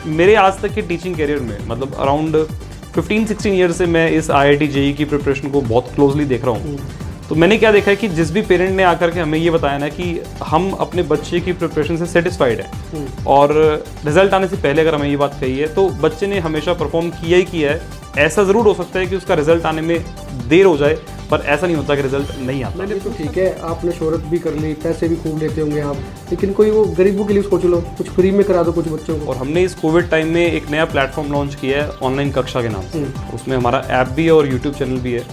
मेरे आज तक के टीचिंग करियर में मतलब अराउंड 15-16 ईयर से मैं इस IIT JEE की प्रिपरेशन को बहुत क्लोजली देख रहा हूँ। तो मैंने क्या देखा है कि जिस भी पेरेंट ने आकर के हमें ये बताया ना कि हम अपने बच्चे की प्रिपरेशन से सेटिस्फाइड हैं और रिजल्ट आने से पहले अगर हमें ये बात कही है तो बच्चे ने हमेशा परफॉर्म किया ही किया है। ऐसा ज़रूर हो सकता है कि उसका रिजल्ट आने में देर हो जाए, पर ऐसा नहीं होता कि रिजल्ट नहीं आता। मैंने तो ठीक है, आपने शोहरत भी कर ली, पैसे भी खूब लेते होंगे आप, लेकिन कोई वो गरीबों के लिए सोच लो, कुछ फ्री में करा दो कुछ बच्चों को। और हमने इस कोविड टाइम में एक नया प्लेटफॉर्म लॉन्च किया है ऑनलाइन कक्षा के नाम से। उसमें हमारा ऐप भी है और यूट्यूब चैनल भी है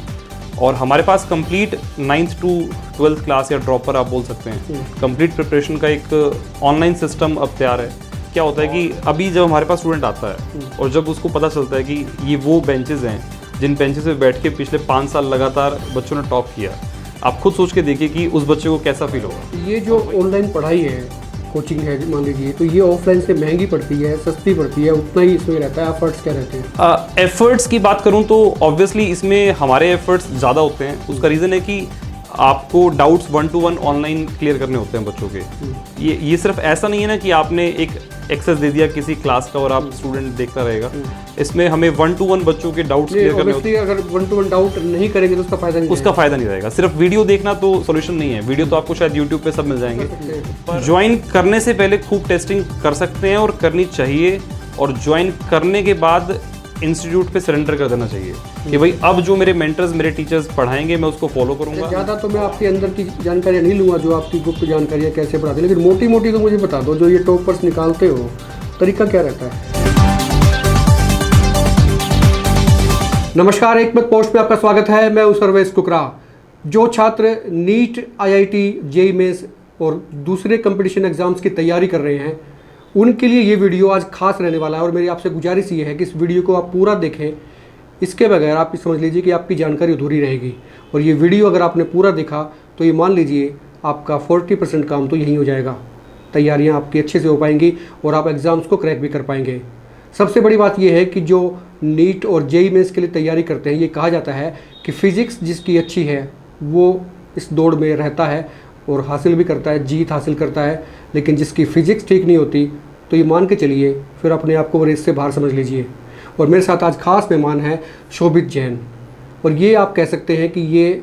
और हमारे पास complete 9th to 12th class या ड्रॉपर आप बोल सकते हैं, कंप्लीट प्रिपरेशन का एक ऑनलाइन सिस्टम अब तैयार है। क्या होता है कि अभी जब हमारे पास स्टूडेंट आता है और जब उसको पता चलता है कि ये वो बेंचेस हैं जिन बेंचेस पे बैठ के पिछले 5 साल लगातार बच्चों ने टॉप किया, आप खुद सोच के देखिए कि उस बच्चे को कैसा फील होगा। ये जो ऑनलाइन पढ़ाई है, कोचिंग है मान लीजिए, तो ये ऑफलाइन से महंगी पड़ती है, सस्ती पड़ती है, उतना ही इसमें रहता है? एफर्ट्स क्या रहते हैं? एफर्ट्स की बात करूं तो ऑब्वियसली इसमें हमारे एफर्ट्स ज़्यादा होते हैं। उसका रीज़न है कि आपको डाउट्स 1-to-1 ऑनलाइन क्लियर करने होते हैं बच्चों के। ये सिर्फ ऐसा नहीं है ना कि आपने एक एक्सेस दे दिया किसी क्लास का और आप स्टूडेंट देखता रहेगा। इसमें हमें 1-to-1 बच्चों के डाउट्स क्लियर करने होते हैं। अगर 1-to-1 डाउट नहीं करेंगे तो उसका फायदा नहीं रहेगा। सिर्फ वीडियो देखना तो सॉल्यूशन नहीं है। वीडियो तो आपको शायद यूट्यूब पे सब मिल जाएंगे। ज्वाइन करने से पहले खूब टेस्टिंग कर सकते हैं और करनी चाहिए, और ज्वाइन करने के बाद इंस्टीट्यूट पे सरेंडर कर देना चाहिए कि भाई अब जो मेरे मेंटर्स मेरे टीचर्स पढ़ाएंगे मैं उसको फॉलो करूंगा। ज़्यादा तो मैं आपके अंदर की जानकारी नहीं लूँगा, जो आपकी गुप्त जानकारी है कैसे पढ़ाते हैं, लेकिन मोटी मोटी तो मुझे बता दो। जो ये टॉपर्स निकालते हो, तरीका क्या रहता है? नमस्कार, एक मत पोस्ट में आपका स्वागत है। मैं हूं सर्वेश कुकरा। जो छात्र नीट, IIT, JEE मेंस और दूसरे कंपटीशन एग्जाम्स की तैयारी कर रहे हैं, उनके लिए ये वीडियो आज खास रहने वाला है और मेरी आपसे गुजारिश ये है कि इस वीडियो को आप पूरा देखें। इसके बगैर आप समझ लीजिए कि आपकी जानकारी अधूरी रहेगी। और ये वीडियो अगर आपने पूरा देखा तो ये मान लीजिए आपका 40% काम तो यहीं हो जाएगा। तैयारियां आपकी अच्छे से हो पाएंगी और आप एग्ज़ाम्स को क्रैक भी कर पाएंगे। सबसे बड़ी बात यह है कि जो नीट और JEE मेंस के लिए तैयारी करते हैं, ये कहा जाता है कि फ़िज़िक्स जिसकी अच्छी है वो इस दौड़ में रहता है और हासिल भी करता है, जीत हासिल करता है। लेकिन जिसकी फ़िज़िक्स ठीक नहीं होती तो ये मान के चलिए फिर अपने आप को रेस से बाहर समझ लीजिए। और मेरे साथ आज खास मेहमान है शोभित जैन, और ये आप कह सकते हैं कि ये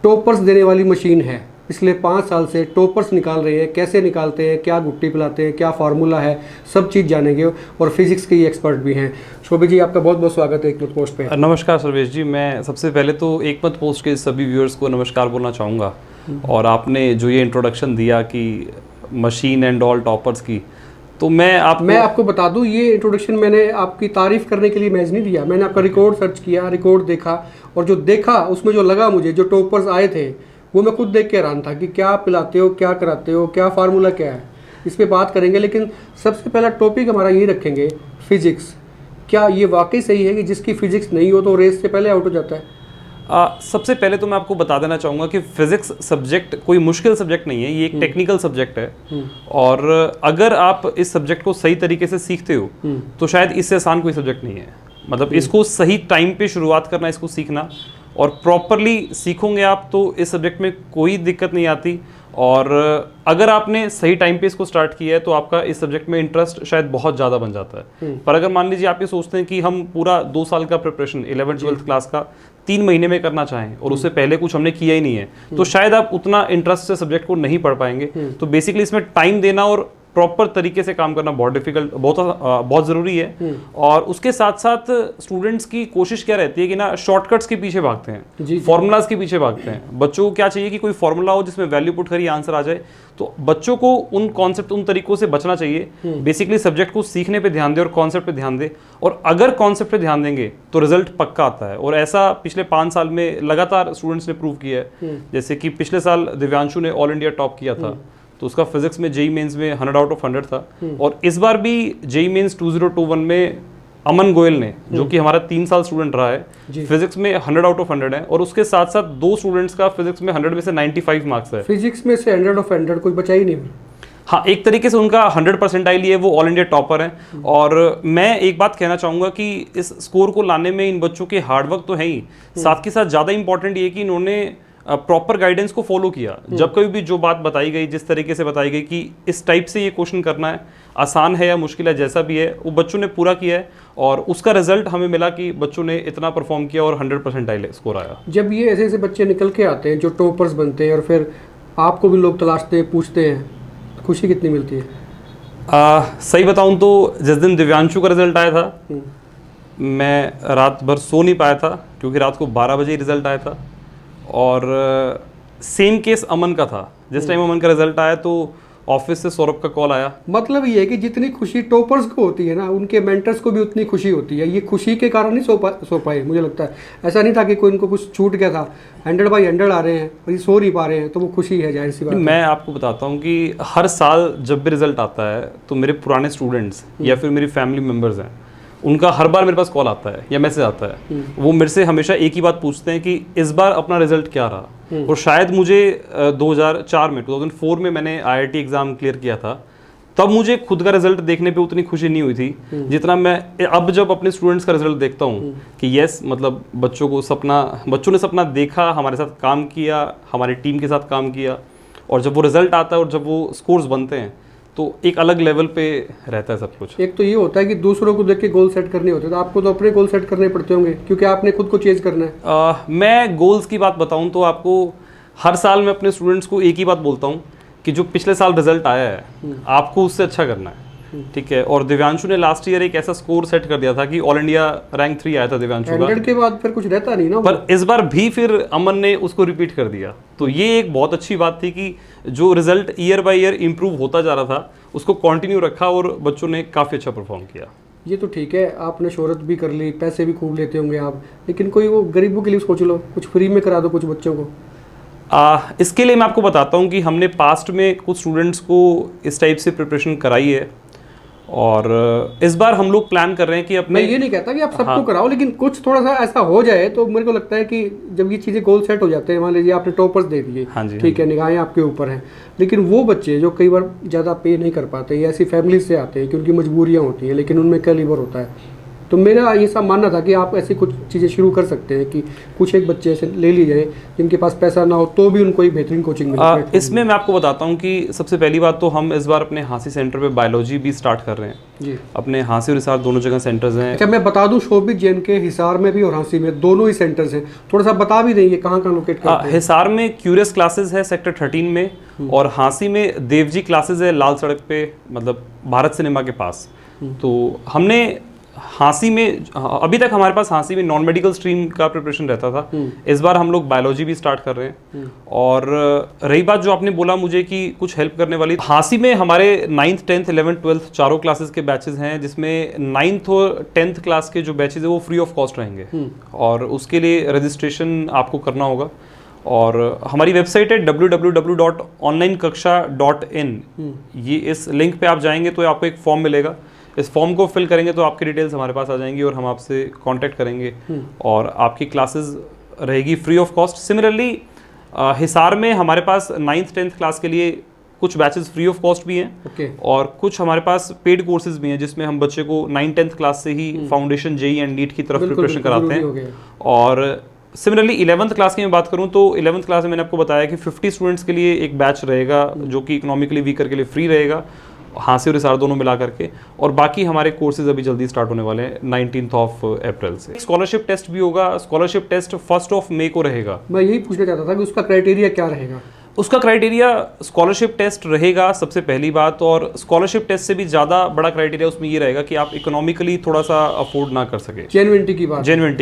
टॉपर्स देने वाली मशीन है। पिछले 5 साल से टॉपर्स निकाल रहे हैं। कैसे निकालते हैं, क्या गुट्टी पिलाते हैं, क्या फार्मूला है, सब चीज़ जानेंगे। और फिजिक्स के एक्सपर्ट भी हैं। शोभित जी, आपका बहुत बहुत स्वागत है एक मत पोस्ट पे। नमस्कार सर्वेश जी। मैं सबसे पहले तो एक मत पोस्ट के सभी व्यूअर्स को नमस्कार बोलना चाहूँगा। और आपने जो ये इंट्रोडक्शन दिया कि मशीन एंड ऑल टॉपर्स की, तो मैं आपको बता दूं, ये इंट्रोडक्शन मैंने आपकी तारीफ करने के लिए मैच नहीं दिया। मैंने आपका रिकॉर्ड सर्च किया, रिकॉर्ड देखा, और जो देखा उसमें जो लगा मुझे, जो टॉपर्स आए थे वो मैं खुद देख के हैरान था कि क्या पिलाते हो, क्या कराते हो, क्या फार्मूला क्या है। इस पर बात करेंगे, लेकिन सबसे पहला टॉपिक हमारा ये रखेंगे, फिजिक्स। क्या ये वाकई सही है कि जिसकी फिजिक्स नहीं हो तो रेस से पहले आउट हो जाता है? सबसे पहले तो मैं आपको बता देना चाहूँगा कि फिजिक्स सब्जेक्ट कोई मुश्किल सब्जेक्ट नहीं है। ये एक टेक्निकल सब्जेक्ट है और अगर आप इस सब्जेक्ट को सही तरीके से सीखते हो तो शायद इससे आसान कोई सब्जेक्ट नहीं है। मतलब इसको सही टाइम पे शुरुआत करना, इसको सीखना, और प्रॉपरली सीखोगे आप तो इस सब्जेक्ट में कोई दिक्कत नहीं आती। और अगर आपने सही टाइम पे इसको स्टार्ट किया है तो आपका इस सब्जेक्ट में इंटरेस्ट शायद बहुत ज़्यादा बन जाता है। पर अगर मान लीजिए आप ये सोचते हैं कि हम पूरा 2 साल का प्रिपरेशन 11th-12th क्लास का 3 महीने में करना चाहें और उससे पहले कुछ हमने किया ही नहीं है, तो शायद आप उतना इंटरेस्ट से सब्जेक्ट को नहीं पढ़ पाएंगे। तो बेसिकली इसमें टाइम देना और प्रॉपर तरीके से काम करना बहुत डिफिकल्ट, बहुत ज़रूरी है। और उसके साथ साथ स्टूडेंट्स की कोशिश क्या रहती है कि ना शॉर्टकट्स के पीछे भागते हैं, फॉर्मूलाज के पीछे भागते हैं। बच्चों को क्या चाहिए कि कोई फॉर्मूला हो जिसमें वैल्यू पुट करिए आंसर आ जाए। तो बच्चों को उन कॉन्सेप्ट, उन तरीकों से बचना चाहिए। बेसिकली सब्जेक्ट को सीखने पे ध्यान दे और कॉन्सेप्ट पे ध्यान दे, और अगर कॉन्सेप्ट पे ध्यान देंगे तो रिजल्ट पक्का आता है। और ऐसा पिछले 5 साल में लगातार स्टूडेंट्स ने प्रूव किया है। जैसे कि पिछले साल दिव्यांशु ने ऑल इंडिया टॉप किया था, तो उसका फिजिक्स में JEE मेंस में 100 आउट ऑफ 100 था। और इस बार भी JEE मेंस 2021 में अमन गोयल ने, जो कि हमारा 3 साल स्टूडेंट रहा है, फिजिक्स में 100 आउट ऑफ 100 है। और उसके साथ साथ 2 स्टूडेंट्स का फिजिक्स में 100 में से 95 मार्क्स है। फिजिक्स में से 100 ऑफ 100 कोई बचा ही नहीं। हाँ, एक तरीके से उनका 100% लिए वो ऑल इंडिया टॉपर हैं। और मैं एक बात कहना चाहूँगा कि इस स्कोर को लाने में इन बच्चों के हार्डवर्क तो है ही, साथ के साथ ज़्यादा इंपॉर्टेंट ये कि इन्होंने प्रॉपर गाइडेंस को फॉलो किया। जब कभी भी जो बात बताई गई, जिस तरीके से बताई गई कि इस टाइप से ये क्वेश्चन करना है, आसान है या मुश्किल है, जैसा भी है, वो बच्चों ने पूरा किया है और उसका रिजल्ट हमें मिला कि बच्चों ने इतना परफॉर्म किया और 100% स्कोर आया। जब ये ऐसे ऐसे बच्चे निकल के आते हैं जो टॉपर्स बनते हैं और फिर आपको भी लोग तलाशते हैं, पूछते हैं, खुशी कितनी मिलती है? सही बताऊं तो जिस दिन दिव्यांशु का रिजल्ट आया था, मैं रात भर सो नहीं पाया था क्योंकि रात को 12 बजे रिजल्ट आया था। और सेम केस अमन का था। जिस टाइम अमन का रिजल्ट आया तो ऑफिस से सौरभ का कॉल आया। मतलब ये है कि जितनी खुशी टॉपर्स को होती है ना, उनके मेंटर्स को भी उतनी खुशी होती है। ये खुशी के कारण नहीं सो पाए मुझे लगता है। ऐसा नहीं था कि कोई इनको कुछ छूट गया था, 100/100 आ रहे हैं और ये सो नहीं पा रहे हैं, तो वो खुशी है, जाहिर सी बात है। मैं आपको बताता हूँ कि हर साल जब भी रिजल्ट आता है तो मेरे पुराने स्टूडेंट्स या फिर मेरी फैमिली मेम्बर्स हैं, उनका हर बार मेरे पास कॉल आता है या मैसेज आता है। वो मेरे से हमेशा एक ही बात पूछते हैं कि इस बार अपना रिजल्ट क्या रहा। और शायद मुझे 2004 में मैंने IIT एग्ज़ाम क्लियर किया था, तब मुझे खुद का रिजल्ट देखने पे उतनी खुशी नहीं हुई थी जितना मैं अब जब अपने स्टूडेंट्स का रिजल्ट देखता हूँ कि यस, मतलब बच्चों ने सपना देखा, हमारे साथ काम किया, हमारी टीम के साथ काम किया, और जब वो रिजल्ट आता है और जब वो स्कोर्स बनते हैं तो एक अलग लेवल पे रहता है सब कुछ। एक तो ये होता है कि दूसरों को देख के गोल सेट करने होते हैं, तो आपको तो अपने गोल सेट करने पड़ते होंगे क्योंकि आपने खुद को चेंज करना है। मैं गोल्स की बात बताऊं तो आपको हर साल मैं अपने स्टूडेंट्स को एक ही बात बोलता हूं कि जो पिछले साल रिजल्ट आया है आपको उससे अच्छा करना है, ठीक है। और दिव्यांशु ने लास्ट ईयर एक ऐसा स्कोर सेट कर दिया था कि ऑल इंडिया रैंक 3 आया था दिव्यांशु का। 100 के बाद फिर कुछ रहता नहीं ना, पर इस बार भी फिर अमन ने उसको रिपीट कर दिया। तो ये एक बहुत अच्छी बात थी कि जो result year by year improve होता जा रहा था उसको कंटिन्यू रखा और बच्चों ने काफ़ी अच्छा परफॉर्म किया। ये तो ठीक है, आपने शोहरत भी कर ली, पैसे भी खूब लेते होंगे आप, लेकिन कोई वो गरीबों के लिए सोच लो, कुछ फ्री में करा दो कुछ बच्चों को। इसके लिए मैं आपको बताता हूँ कि हमने पास्ट में कुछ स्टूडेंट्स को इस टाइप से प्रिपरेशन कराई है और इस बार हम लोग प्लान कर रहे हैं कि अपने, मैं ये नहीं कहता कि आप सबको कराओ, लेकिन कुछ थोड़ा सा ऐसा हो जाए तो मेरे को लगता है कि जब ये चीज़ें गोल सेट हो जाते हैं, मान लीजिए आपने टॉपर्स दे दिए, ठीक है, निगाहें आपके ऊपर हैं, लेकिन वो बच्चे जो कई बार ज़्यादा पे नहीं कर पाते या ऐसी फैमिली से आते हैं कि उनकी मजबूरियाँ होती हैं लेकिन उनमें कैलिबर होता है, तो मेरा ये सब मानना था कि आप ऐसी कुछ चीज़ें शुरू कर सकते हैं कि कुछ एक बच्चे ऐसे ले लिए जाए जिनके पास पैसा ना हो तो भी उनको एक बेहतरीन कोचिंग मिले। इसमें मैं आपको बताता हूँ कि सबसे पहली बात तो हम इस बार अपने हाँसी सेंटर पे बायोलॉजी भी स्टार्ट कर रहे हैं जी। अपने हाँसी और हिसार दोनों जगह सेंटर्स हैं। अच्छा, मैं बता दूं, शोभित जैन के हिसार में भी और हाँसी में दोनों ही सेंटर्स हैं, थोड़ा सा बता भी देंगे कहाँ कहाँ लोकेट करते हैं। हिसार में क्यूरियस क्लासेस है सेक्टर 13 में और हाँसी में देवजी क्लासेस है लाल सड़क पे, मतलब भारत सिनेमा के पास। तो हमने हाँसी में, अभी तक हमारे पास हाँसी में नॉन मेडिकल स्ट्रीम का प्रिपरेशन रहता था, इस बार हम लोग बायोलॉजी भी स्टार्ट कर रहे हैं। और रही बात जो आपने बोला मुझे कि कुछ हेल्प करने वाली, हाँसी में हमारे 9th 10th 11th 12th चारों क्लासेस के बैचेस हैं जिसमें 9th और 10th क्लास के जो बैचेस है वो फ्री ऑफ कॉस्ट रहेंगे और उसके लिए रजिस्ट्रेशन आपको करना होगा। और हमारी वेबसाइट है www.onlineKaksha.in। ये इस लिंक पे आप जाएंगे तो आपको एक फॉर्म मिलेगा, इस फॉर्म को फिल करेंगे तो आपकी डिटेल्स हमारे पास आ जाएंगी और हम आपसे कांटेक्ट करेंगे और आपकी क्लासेस रहेगी free of cost. Similarly Hisar में हमारे पास 9th 10th क्लास के लिए कुछ बैचेस फ्री ऑफ कॉस्ट भी हैं और कुछ हमारे पास पेड कोर्सेज भी हैं जिसमें हम बच्चे को 9th 10th क्लास से ही फाउंडेशन जेई एंड नीट की तरफ प्रिपरेशन कराते हैं। और सिमिलरली 11th क्लास की मैं बात करूं तो 11th क्लास में मैंने आपको बताया कि 50 स्टूडेंट्स के लिए एक बैच रहेगा जो कि इकोनॉमिकली वीकर के लिए फ्री रहेगा, हाँसी और हिसार दोनों मिला करके, और बाकी हमारे कोर्सेज अभी जल्दी स्टार्ट होने वाले हैं 19th अप्रैल से। स्कॉलरशिप टेस्ट भी होगा, स्कॉलरशिप टेस्ट 1 मई को रहेगा। मैं यही पूछना चाहता था कि उसका क्राइटेरिया क्या रहेगा? उसका क्राइटेरिया स्कॉलरशिप टेस्ट रहेगा सबसे पहली बात, और स्कॉलरशिप टेस्ट से भी ज़्यादा बड़ा क्राइटेरिया उसमें ये रहेगा कि आप इकोनॉमिकली थोड़ा सा अफोर्ड ना कर सके। जेन्युइनिटी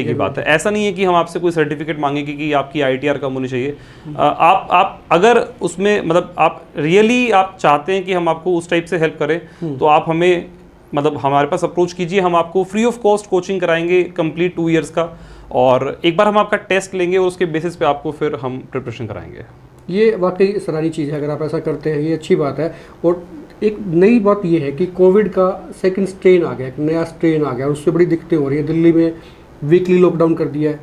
की बात है। ऐसा नहीं है कि हम आपसे कोई सर्टिफिकेट मांगेंगे कि आपकी ITR कम होनी चाहिए। आप अगर उसमें मतलब आप रियली आप चाहते हैं कि हम आपको उस टाइप से हेल्प करें तो आप हमें मतलब हमारे पास अप्रोच कीजिए, हम आपको फ्री ऑफ कॉस्ट कोचिंग कराएंगे कंप्लीट 2 years का, और एक बार हम आपका टेस्ट लेंगे और उसके बेसिस पे आपको फिर हम प्रिपरेशन कराएंगे। ये वाकई सराहनीय चीज़ है अगर आप ऐसा करते हैं, ये अच्छी बात है। और एक नई बात ये है कि कोविड का सेकंड स्ट्रेन आ गया, एक नया स्ट्रेन आ गया, उससे बड़ी दिक्कतें हो रही है। दिल्ली में वीकली लॉकडाउन कर दिया है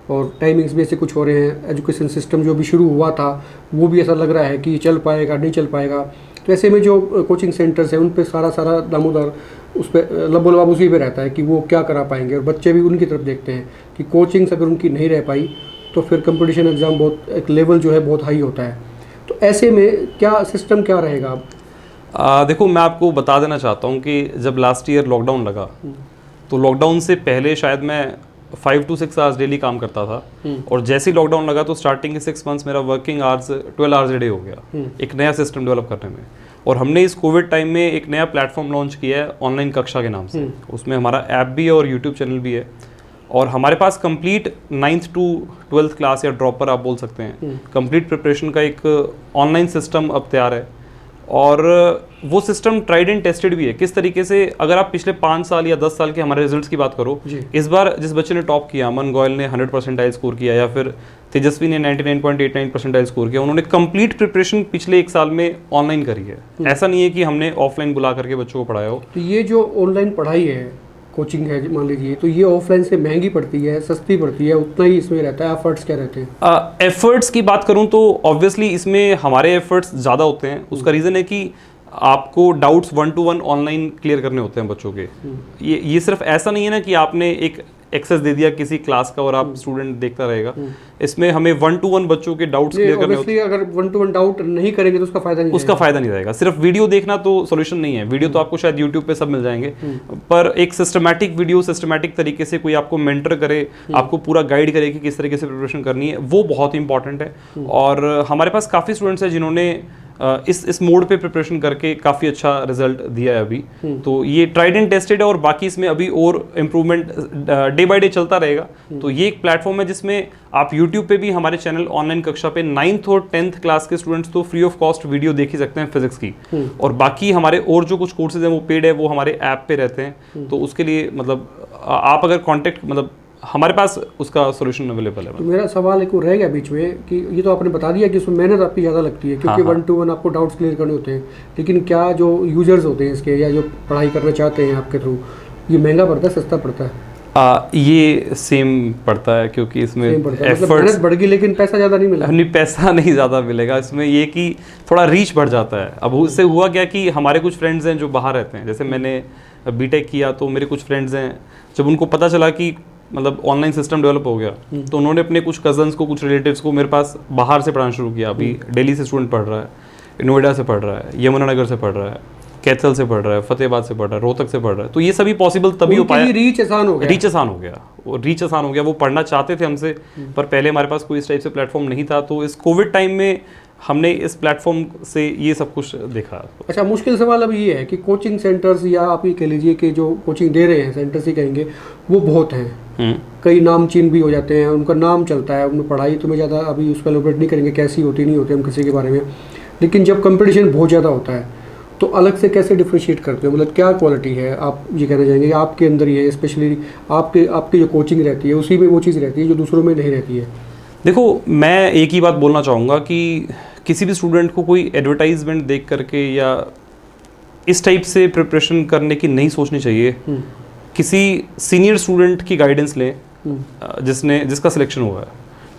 और टाइमिंग्स भी ऐसे कुछ हो रहे हैं। एजुकेशन सिस्टम जो भी शुरू हुआ था वो भी ऐसा लग रहा है कि चल पाएगा नहीं चल पाएगा। तो ऐसे में जो कोचिंग सेंटर्स हैं उन पर सारा दामोदर उस पर लबोलबाब उसी पे रहता है कि वो क्या करा पाएंगे, और बच्चे भी उनकी तरफ देखते हैं कि कोचिंग्स अगर उनकी नहीं रह पाई तो फिर कंपटीशन एग्ज़ाम बहुत एक लेवल जो है बहुत हाई होता है। तो ऐसे में क्या सिस्टम क्या रहेगा अब? देखो, मैं आपको बता देना चाहता हूँ कि जब लास्ट ईयर लॉकडाउन लगा तो लॉकडाउन से पहले शायद मैं 5 to 6 आवर्स डेली काम करता था, और जैसे ही लॉकडाउन लगा तो स्टार्टिंग के 6 मंथ्स मेरा working hours 12 hours a day हो गया एक नया सिस्टम डेवलप करने में। और हमने इस कोविड टाइम में एक नया प्लेटफॉर्म लॉन्च किया है ऑनलाइन कक्षा के नाम से। उसमें हमारा ऐप भी है और यूट्यूब चैनल भी है, और हमारे पास complete 9th to 12th class या ड्रॉपर आप बोल सकते हैं, कंप्लीट प्रिपरेशन का एक ऑनलाइन सिस्टम अब तैयार है। और वो सिस्टम ट्राइड एंड टेस्टेड भी है। किस तरीके से, अगर आप पिछले 5 साल या 10 साल के हमारे रिजल्ट्स की बात करो, इस बार जिस बच्चे ने टॉप किया, अमन गोयल ने 100 परसेंटाइल स्कोर किया, या फिर तेजस्वी ने 99.89 परसेंटाइल स्कोर किया, उन्होंने कंप्लीट प्रिपरेशन पिछले 1 साल में ऑनलाइन करी है। ऐसा नहीं है कि हमने ऑफलाइन बुला करके बच्चों को पढ़ाया हो। तो ये जो ऑनलाइन पढ़ाई है, कोचिंग है मान लीजिए, तो ये ऑफलाइन से महंगी पड़ती है, सस्ती पड़ती है, उतना ही इसमें रहता है? एफर्ट्स क्या रहते हैं? एफर्ट्स की बात करूं तो ऑब्वियसली इसमें हमारे एफर्ट्स ज़्यादा होते हैं। उसका रीज़न है कि आपको डाउट्स 1-to-1 ऑनलाइन क्लियर करने होते हैं बच्चों के। ये सिर्फ ऐसा नहीं है ना कि आपने एक एक्सेस दे दिया किसी क्लास का और आप स्टूडेंट देखता रहेगा। इसमें हमें 1-to-1 बच्चों के डाउट्स क्लियर करने होते हैं। अगर 1-to-1 डाउट नहीं करेंगे तो उसका फायदा नहीं रहेगा। सिर्फ वीडियो देखना तो सॉल्यूशन नहीं है। वीडियो तो आपको शायद यूट्यूब पे सब मिल जाएंगे, पर एक सिस्टमैटिक वीडियो, सिस्टमैटिक तरीके से कोई आपको मेंटर करे, आपको पूरा गाइड करे कि किस तरीके से प्रिपरेशन करनी है, वो बहुत इंपॉर्टेंट है। और हमारे पास काफ़ी स्टूडेंट्स हैं जिन्होंने इस मोड पे प्रिपरेशन करके काफ़ी अच्छा रिजल्ट दिया है अभी। तो ये ट्राइड एंड टेस्टेड है, और बाकी इसमें अभी और इम्प्रूवमेंट डे बाय डे चलता रहेगा। तो ये एक प्लेटफॉर्म है जिसमें आप यूट्यूब पे भी हमारे चैनल ऑनलाइन कक्षा पे 9th और 10th क्लास के स्टूडेंट्स तो फ्री ऑफ कॉस्ट वीडियो देख ही सकते हैं फिजिक्स की, और बाकी हमारे और जो कुछ कोर्सेज हैं वो पेड है, वो हमारे ऐप पे रहते हैं। तो उसके लिए मतलब आप अगर कॉन्टेक्ट, मतलब हमारे पास उसका सॉल्यूशन अवेलेबल है। तो मेरा सवाल एक रह गया बीच में कि ये तो आपने बता दिया कि उसमें मेहनत आपकी ज़्यादा लगती है, क्योंकि 1-to-1 आपको डाउट्स क्लियर करने होते हैं, लेकिन क्या जो यूजर्स होते हैं इसके, या जो पढ़ाई करना चाहते हैं आपके थ्रू, ये महंगा पड़ता है, सस्ता पड़ता है? ये सेम पड़ता है, क्योंकि इसमें एफर्ट्स मेहनत बढ़ गई लेकिन पैसा ज़्यादा नहीं मिला। नहीं, पैसा नहीं ज़्यादा मिलेगा इसमें। ये कि थोड़ा रीच बढ़ जाता है। अब उससे हुआ क्या कि हमारे कुछ फ्रेंड्स हैं जो बाहर रहते हैं, जैसे मैंने बीटेक किया तो मेरे कुछ फ्रेंड्स हैं, जब उनको पता चला कि मतलब ऑनलाइन सिस्टम डेवलप हो गया, तो उन्होंने अपने कुछ कजन्स को, कुछ रिलेटिव्स को मेरे पास बाहर से पढ़ाना शुरू किया। अभी दिल्ली से स्टूडेंट पढ़ रहा है, नोएडा से पढ़ रहा है, यमुनानगर से पढ़ रहा है, कैथल से पढ़ रहा है, फतेहाबाद से पढ़ रहा है, रोहतक से पढ़ रहा है। तो ये सभी पॉसिबल तभी हो पाया। रीच आसान हो गया। वो पढ़ना चाहते थे हमसे, पर पहले हमारे पास कोई इस टाइप से प्लेटफॉर्म नहीं था। तो इस कोविड टाइम में हमने इस प्लेटफॉर्म से ये सब कुछ देखा। अच्छा, मुश्किल सवाल अब ये है कि कोचिंग सेंटर्स, या आप ये कह लीजिए कि जो कोचिंग दे रहे हैं सेंटर्स ही कहेंगे, वो बहुत हैं। कई नामचीन भी हो जाते हैं, उनका नाम चलता है, उनमें पढ़ाई तो मैं ज़्यादा अभी उस पर एलोबरेट नहीं करेंगे कैसी होती नहीं होती हम किसी के बारे में। लेकिन जब कंपटीशन बहुत ज़्यादा होता है तो अलग से कैसे डिफ्रेंशिएट करते हो? मतलब क्या क्वालिटी है आप ये कहना चाहेंगे आपके अंदर ही है, स्पेशली आपकी जो कोचिंग रहती है उसी में वो चीज़ रहती है जो दूसरों में नहीं रहती है? देखो, मैं एक ही बात बोलना चाहूँगा कि किसी भी स्टूडेंट को कोई एडवर्टाइजमेंट देख करके या इस टाइप से प्रिपरेशन करने की नहीं सोचनी चाहिए। किसी सीनियर स्टूडेंट की गाइडेंस लें जिसका सिलेक्शन हुआ है,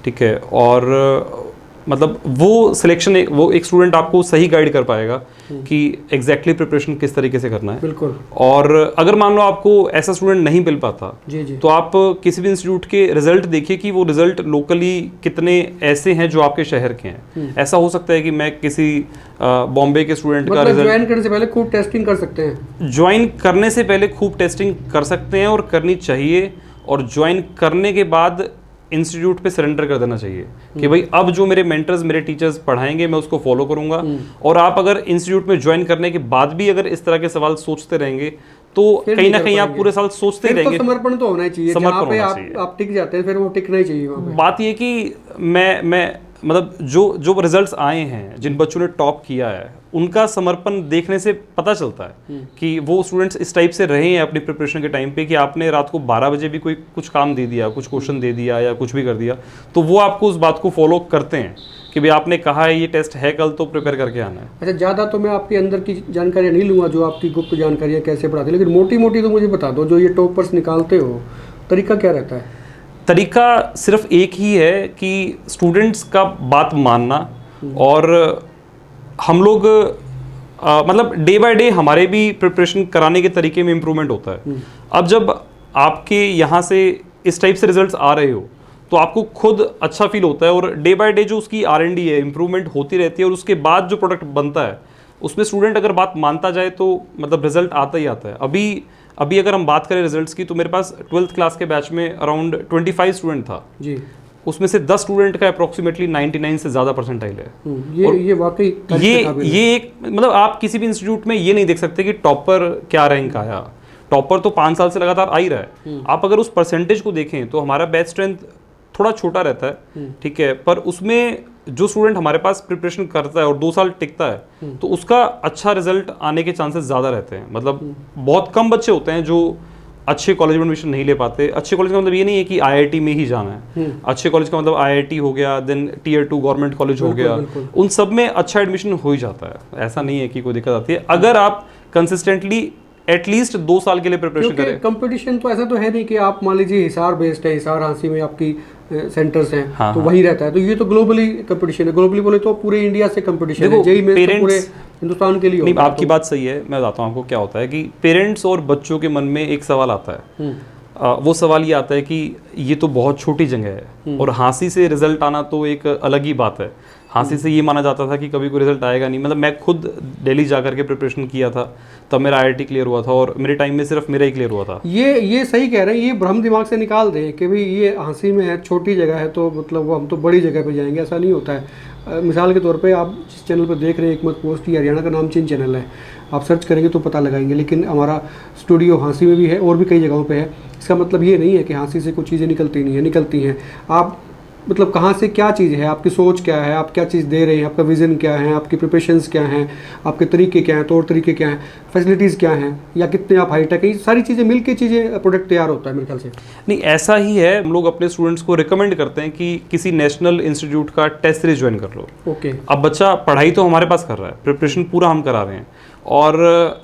ठीक है, और मतलब वो सिलेक्शन, वो एक स्टूडेंट आपको सही गाइड कर पाएगा कि एग्जैक्टली प्रिपरेशन किस तरीके से करना है। बिल्कुल। और अगर मान लो आपको ऐसा स्टूडेंट नहीं मिल पाता, तो आप किसी भी इंस्टीट्यूट के रिजल्ट देखिए कि वो रिजल्ट लोकली कितने ऐसे हैं जो आपके शहर के हैं। ऐसा हो सकता है कि मैं किसी बॉम्बे के स्टूडेंट का रिजल्ट ज्वाइन करने से पहले खूब टेस्टिंग कर सकते हैं। ज्वाइन करने से पहले खूब टेस्टिंग कर सकते हैं और करनी चाहिए, और ज्वाइन करने के बाद इंस्टीट्यूट पे सरेंडर कर देना चाहिए कि भाई अब जो मेरे मेंटर्स, मेरे टीचर्स पढ़ाएंगे मैं उसको फॉलो करूंगा। और आप अगर इंस्टीट्यूट में ज्वाइन करने के बाद भी अगर इस तरह के सवाल सोचते रहेंगे तो कहीं ना कहीं आप पूरे साल सोचते ही रहेंगे। समर्पण तो होना चाहिए, जहाँ पे आप टिक जाते हैं फिर वो टिकना ही चाहिए वहाँ पे। बात ये कि मैं मतलब जो रिजल्ट्स आए हैं, जिन बच्चों ने टॉप किया है, उनका समर्पण देखने से पता चलता है कि वो स्टूडेंट्स इस टाइप से रहे हैं अपनी प्रिपरेशन के टाइम पे कि आपने रात को 12 बजे भी कोई कुछ काम दे दिया, कुछ क्वेश्चन दे दिया या कुछ भी कर दिया, तो वो आपको उस बात को फॉलो करते हैं कि भाई आपने कहा है ये टेस्ट है कल, तो प्रिपेयर करके आना है। अच्छा, ज़्यादा तो मैं आपके अंदर की जानकारियाँ नहीं लूँगा, जो आपकी गुप्त जानकारियाँ कैसे पढ़ाते, लेकिन मोटी मोटी तो मुझे बता दो, जो ये टॉपर्स निकालते हो तरीका क्या रहता है? तरीका सिर्फ एक ही है कि स्टूडेंट्स का बात मानना, और हम लोग मतलब डे बाय डे हमारे भी प्रिपरेशन कराने के तरीके में इम्प्रूवमेंट होता है। अब जब आपके यहाँ से इस टाइप से रिजल्ट्स आ रहे हो तो आपको खुद अच्छा फील होता है, और डे बाय डे जो उसकी R&D है, इंप्रूवमेंट होती रहती है, और उसके बाद जो प्रोडक्ट बनता है उसमें स्टूडेंट अगर बात मानता जाए तो मतलब रिजल्ट आता ही आता है। अभी अगर हम बात करें रिजल्ट्स की, तो मेरे पास 12th क्लास के बैच में अराउंड 25 स्टूडेंट था जी, उसमें से 10 स्टूडेंट का अप्रोक्सीमेटली 99 से ज़्यादा परसेंटाइल है। ये वाकई ये एक मतलब आप किसी भी इंस्टीट्यूट में ये नहीं देख सकते कि टॉपर क्या रैंक आया, टॉपर तो 5 साल से लगातार आ ही रहा है। आप अगर उस परसेंटेज को देखें तो हमारा बैच स्ट्रेंथ थोड़ा छोटा रहता है, ठीक है, पर उसमें जो स्टूडेंट हमारे पास प्रिपरेशन करता है और 2 साल टिकता है तो उसका अच्छा रिजल्ट आने के चांसेस ज़्यादा रहते हैं। मतलब बहुत कम बच्चे होते हैं जो अच्छे कॉलेज में एडमिशन नहीं ले पाते। अच्छे कॉलेज का मतलब ये नहीं है कि IIT में ही जाना है, अच्छे कॉलेज का मतलब IIT हो गया, देन Tier 2 गवर्नमेंट कॉलेज हो गया, उन सब में अच्छा एडमिशन हो ही जाता है। ऐसा नहीं है कि कोई दिक्कत आती है अगर आप कंसिस्टेंटली एटलीस्ट 2 साल के लिए प्रिपरेशन करें। कंपटीशन तो ऐसा तो है नहीं कि आप मान लीजिए हिसार बेस्ड है, हिसार हांसी में आपकी सेंटर्स हैं, हाँ, तो वही रहता है, तो ये तो ग्लोबली कंपटीशन है। ग्लोबली बोले तो पूरे इंडिया से कंपटीशन है, जेईई में तो पूरे हिंदुस्तान के लिए। नहीं, आपकी बात सही है, मैं बताता हूँ आपको क्या होता है कि पेरेंट्स और बच्चों के मन में एक सवाल आता है, वो सवाल ये आता है कि ये तो बहुत छोटी जगह है और हांसी से रिजल्ट आना तो एक अलग ही बात है। हांसी से ये माना जाता था कि कभी कोई रिजल्ट आएगा नहीं। मतलब मैं खुद दिल्ली जा करके प्रिपरेशन किया था, तब मेरा IIT क्लियर हुआ था और मेरे टाइम में सिर्फ मेरा ही क्लियर हुआ था। ये सही कह रहे हैं, ये भ्रम दिमाग से निकाल दें कि भाई ये हांसी में है, छोटी जगह है तो मतलब वो हम तो बड़ी जगह पे जाएंगे, ऐसा नहीं होता है। मिसाल के तौर पे आप जिस चैनल पर देख रहे हैं एकमत पोस्ट, ये हरियाणा का नामचीन चैनल है, आप सर्च करेंगे तो पता लगाएंगे, लेकिन हमारा स्टूडियो हांसी में भी है और भी कई जगहों पे है। इसका मतलब ये नहीं है कि हांसी से कुछ चीज़ें निकलती नहीं है, निकलती हैं। आप मतलब कहाँ से क्या चीज़ है, आपकी सोच क्या है, आप क्या चीज़ दे रहे हैं, आपका विज़न क्या है, आपकी प्रिपरेशंस क्या हैं, आपके तरीके क्या हैं, तौर तरीके क्या हैं, फैसिलिटीज़ क्या हैं, या कितने आप हाईटेक है, ये सारी चीज़ें मिलके चीज़ें प्रोडक्ट तैयार होता है मेरे ख्याल से। नहीं, ऐसा ही है। हम लोग अपने स्टूडेंट्स को रिकमेंड करते हैं कि किसी नेशनल इंस्टीट्यूट का टेस्ट सीरीज ज्वाइन कर लो। ओके, अब बच्चा पढ़ाई तो हमारे पास कर रहा है, प्रिपरेशन पूरा हम करा रहे हैं, और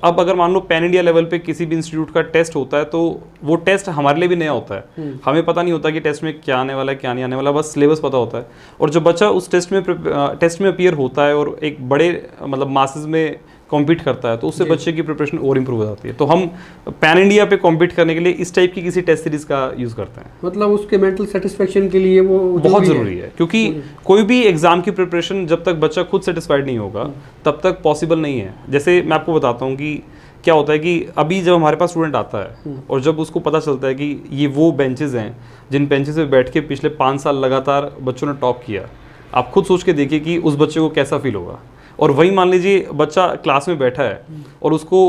अब अगर मान लो पैन इंडिया लेवल पे किसी भी इंस्टीट्यूट का टेस्ट होता है तो वो टेस्ट हमारे लिए भी नया होता है। हमें पता नहीं होता कि टेस्ट में क्या आने वाला है क्या नहीं आने वाला, बस सिलेबस पता होता है। और जब बच्चा उस टेस्ट में अपीयर होता है और एक बड़े मतलब मासेस में कॉम्पीट करता है तो उससे बच्चे की प्रिपरेशन और इम्प्रूव हो जाती है। तो हम पैन इंडिया पे कॉम्पीट करने के लिए इस टाइप की किसी टेस्ट सीरीज का यूज़ करते हैं। मतलब उसके मेंटल सेटिस्फेक्शन के लिए वो बहुत ज़रूरी है, क्योंकि कोई भी एग्जाम की प्रिपरेशन जब तक बच्चा खुद सेटिस्फाइड नहीं होगा तब तक पॉसिबल नहीं है। जैसे मैं आपको बताता हूँ कि क्या होता है कि अभी जब हमारे पास स्टूडेंट आता है और जब उसको पता चलता है कि ये वो बेंचेस हैं जिन बेंचेस पे बैठ के पिछले 5 साल लगातार बच्चों ने टॉप किया, आप खुद सोच के देखिए कि उस बच्चे को कैसा फील होगा। और वही मान लीजिए बच्चा क्लास में बैठा है और उसको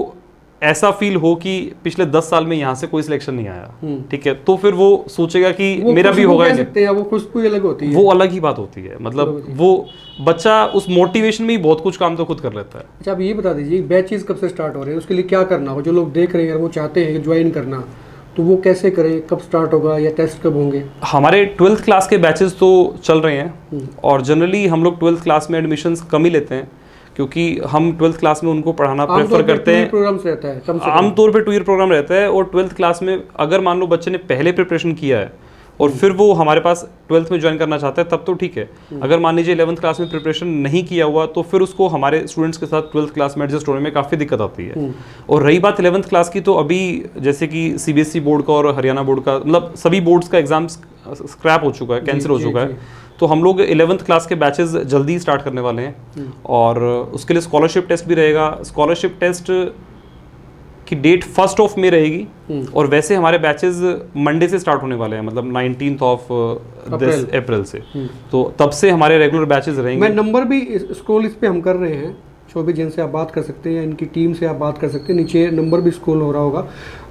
ऐसा फील हो कि पिछले 10 साल में यहाँ से कोई सिलेक्शन नहीं आया, ठीक है, तो फिर वो सोचेगा कि मेरा भी होगा। वो खुशबू अलग होती है, वो अलग ही बात होती है। मतलब वो बच्चा उस मोटिवेशन में ही बहुत कुछ काम तो खुद कर लेता है। अच्छा, आप ये बता दीजिए बैचेस कब से स्टार्ट हो रहे हैं, उसके लिए क्या करना हो? जो लोग देख रहे हैं वो चाहते हैं ज्वाइन करना, तो वो कैसे करें, कब स्टार्ट होगा या टेस्ट कब होंगे? हमारे 12th क्लास के बैचेस तो चल रहे हैं और जनरली हम लोग 12th क्लास में एडमिशन्स कम ही लेते हैं, क्योंकि हम 12th क्लास में उनको पढ़ाना प्रेफर करते हैं। प्रोग्राम्स रहता है आमतौर पे 2 ईयर प्रोग्राम रहता है, और 12th क्लास में अगर मान लो बच्चे ने पहले प्रिपरेशन किया है और फिर वो हमारे पास 12th में ज्वाइन करना चाहता है तब तो ठीक है। अगर मान लीजिए 11th क्लास में प्रिपरेशन नहीं किया हुआ तो फिर उसको हमारे स्टूडेंट्स के साथ 12th क्लास में एडजस्ट होने में काफ़ी दिक्कत आती है। और रही बात 11th क्लास की, तो अभी जैसे कि CBSE बोर्ड का और हरियाणा बोर्ड का, मतलब सभी बोर्ड्स का एग्जाम स्क्रैप हो चुका है, कैंसिल हो चुका है, तो हम लोग 11th क्लास के बैचेस जल्दी स्टार्ट करने वाले हैं। और उसके लिए स्कॉलरशिप टेस्ट भी रहेगा। स्कॉलरशिप टेस्ट की डेट 1 May रहेगी, और वैसे हमारे बैचेस मंडे से स्टार्ट होने वाले हैं, मतलब 19 अप्रैल से। तो तब से हमारे रेगुलर बैचेस रहेंगे। मैं नंबर भी स्क्रॉल इस पे हम कर रहे हैं, शोभित जैन से आप बात कर सकते हैं या इनकी टीम से आप बात कर सकते हैं, नीचे नंबर भी स्क्रॉल हो रहा होगा।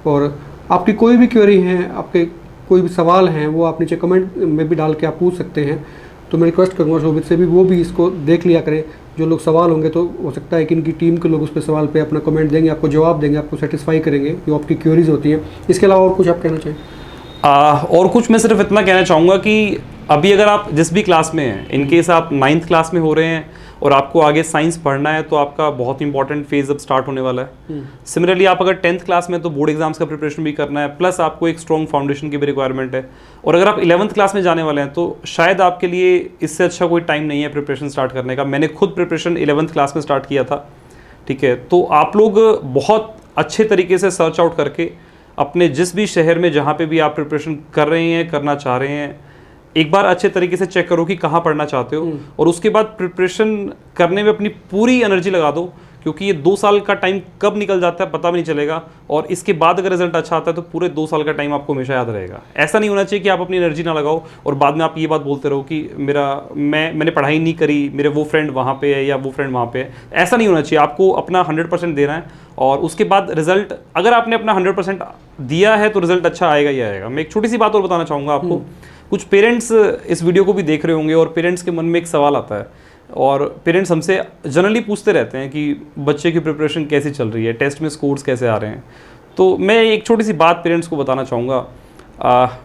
और आपकी कोई भी क्वेरी है, आपके कोई भी सवाल हैं, वो आप नीचे कमेंट में भी डाल के आप पूछ सकते हैं। तो मैं रिक्वेस्ट करूँगा शोभित से भी वो भी इसको देख लिया करें। जो लोग सवाल होंगे तो हो सकता है कि इनकी टीम के लोग उस पर सवाल पे अपना कमेंट देंगे, आपको जवाब देंगे, आपको सेटिस्फाई करेंगे जो आपकी क्वेरीज होती हैं। इसके अलावा और कुछ आप कहना चाहें? और कुछ मैं सिर्फ इतना कहना चाहूँगा कि अभी अगर आप जिस भी क्लास में हैं, इनकेस आप 9th क्लास में हो रहे हैं और आपको आगे साइंस पढ़ना है, तो आपका बहुत इंपॉर्टेंट फेज अब स्टार्ट होने वाला है। सिमिलरली आप अगर 10th क्लास में, तो बोर्ड एग्जाम्स का प्रिपरेशन भी करना है, प्लस आपको एक स्ट्रॉन्ग फाउंडेशन की भी रिक्वायरमेंट है। और अगर आप 11th क्लास में जाने वाले हैं तो शायद आपके लिए इससे अच्छा कोई टाइम नहीं है प्रिपरेशन स्टार्ट करने का। मैंने खुद प्रिपरेशन 11th क्लास में स्टार्ट किया था, ठीक है। तो आप लोग बहुत अच्छे तरीके से सर्च आउट करके अपने जिस भी शहर में जहाँ पे भी आप प्रिपरेशन कर रहे हैं, करना चाह रहे हैं, एक बार अच्छे तरीके से चेक करो कि कहाँ पढ़ना चाहते हो, और उसके बाद प्रिपरेशन करने में अपनी पूरी एनर्जी लगा दो, क्योंकि ये 2 साल का टाइम कब निकल जाता है पता भी नहीं चलेगा, और इसके बाद अगर रिजल्ट अच्छा आता है तो पूरे 2 साल का टाइम आपको हमेशा याद रहेगा। ऐसा नहीं होना चाहिए कि आप अपनी एनर्जी ना लगाओ और बाद में आप ये बात बोलते रहो कि मैंने पढ़ाई नहीं करी, मेरे वो फ्रेंड वहाँ पे है या वो फ्रेंड वहाँ पे है। ऐसा नहीं होना चाहिए, आपको अपना 100% देना है, और उसके बाद रिजल्ट अगर आपने अपना 100% दिया है तो रिजल्ट अच्छा आएगा ही आएगा। मैं एक छोटी सी बात और बताना चाहूँगा आपको। कुछ पेरेंट्स इस वीडियो को भी देख रहे होंगे, और पेरेंट्स के मन में एक सवाल आता है, और पेरेंट्स हमसे जनरली पूछते रहते हैं कि बच्चे की प्रिपरेशन कैसी चल रही है, टेस्ट में स्कोर्स कैसे आ रहे हैं। तो मैं एक छोटी सी बात पेरेंट्स को बताना चाहूँगा।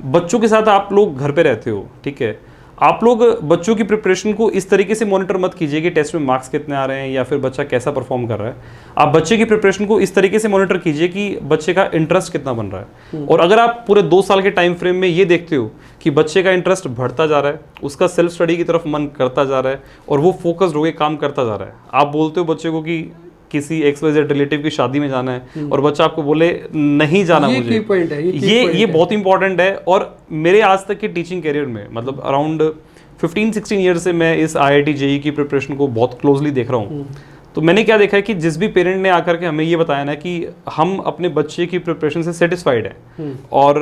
बच्चों के साथ आप लोग घर पे रहते हो, ठीक है, आप लोग बच्चों की प्रिपरेशन को इस तरीके से मॉनिटर मत कीजिए कि टेस्ट में मार्क्स कितने आ रहे हैं या फिर बच्चा कैसा परफॉर्म कर रहा है। आप बच्चे की प्रिपरेशन को इस तरीके से मॉनिटर कीजिए कि बच्चे का इंटरेस्ट कितना बन रहा है। और अगर आप पूरे 2 साल के टाइम फ्रेम में ये देखते हो कि बच्चे का इंटरेस्ट बढ़ता जा रहा है, उसका सेल्फ स्टडी की तरफ मन करता जा रहा है, और वो फोकस्ड होकर काम करता जा रहा है। आप बोलते हो बच्चे को कि किसी XYZ रिलेटिव की शादी में जाना है, और बच्चा आपको बोले नहीं जाना, ये मुझे की पॉइंट है, ये बहुत इंपॉर्टेंट है। और मेरे आज तक के टीचिंग करियर में मतलब अराउंड 15-16 ईयर से मैं इस IIT JEE की प्रिपरेशन को बहुत क्लोजली देख रहा हूँ। तो मैंने क्या देखा है कि जिस भी पेरेंट ने आकर के हमें ये बताया ना कि हम अपने बच्चे की प्रिपरेशन से सेटिस्फाइड हैं, और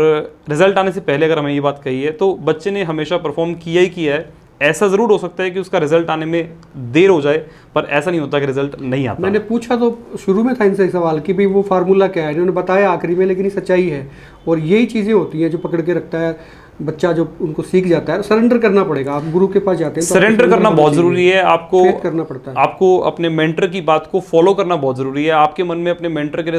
रिजल्ट आने से पहले अगर हमें ये बात कही है तो बच्चे ने हमेशा परफॉर्म किया ही किया है। ऐसा ज़रूर हो सकता है कि उसका रिजल्ट आने में देर हो जाए, पर ऐसा नहीं होता कि रिजल्ट नहीं आता। मैंने पूछा तो शुरू में था इनसे एक सवाल कि भाई वो फार्मूला क्या है, इन्होंने बताया आखिरी में, लेकिन ये सच्चाई है। और यही चीज़ें होती हैं जो पकड़ के रखता है बच्चा, जो उनको सीख जाता है। सरेंडर करना पड़ेगा, आप गुरु के पास जाते हैं तो सरेंडर करना बहुत ज़रूरी है। आपको करना पड़ता है, आपको अपने मेंटर की बात को फॉलो करना बहुत ज़रूरी है। आपके मन में अपने मेंटर के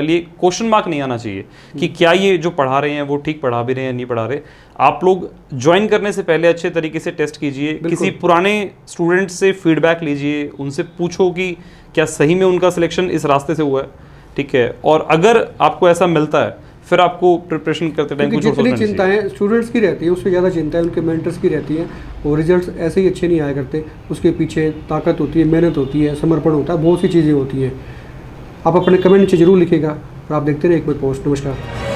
लिए क्वेश्चन मार्क नहीं आना चाहिए कि क्या ये जो पढ़ा रहे हैं वो ठीक पढ़ा भी रहे हैं, नहीं पढ़ा रहे। आप लोग ज्वाइन करने से पहले अच्छे तरीके से टेस्ट कीजिए, किसी पुराने स्टूडेंट से फीडबैक लीजिए, उनसे पूछो कि क्या सही में उनका सिलेक्शन इस रास्ते से हुआ है, ठीक है। और अगर आपको ऐसा मिलता है फिर आपको प्रिपरेशन करते टाइम कुछ जितनी चिंताएं स्टूडेंट्स की रहती है उससे ज़्यादा चिंताएं उनके मेंटर्स की रहती हैं, और रिजल्ट्स ऐसे ही अच्छे नहीं आया करते। उसके पीछे ताकत होती है, मेहनत होती है, समर्पण होता है, बहुत सी चीज़ें होती हैं। आप अपने कमेंट नीचे जरूर लिखिएगा, और आप देखते रहे एक बार पोस्ट। नमस्कार।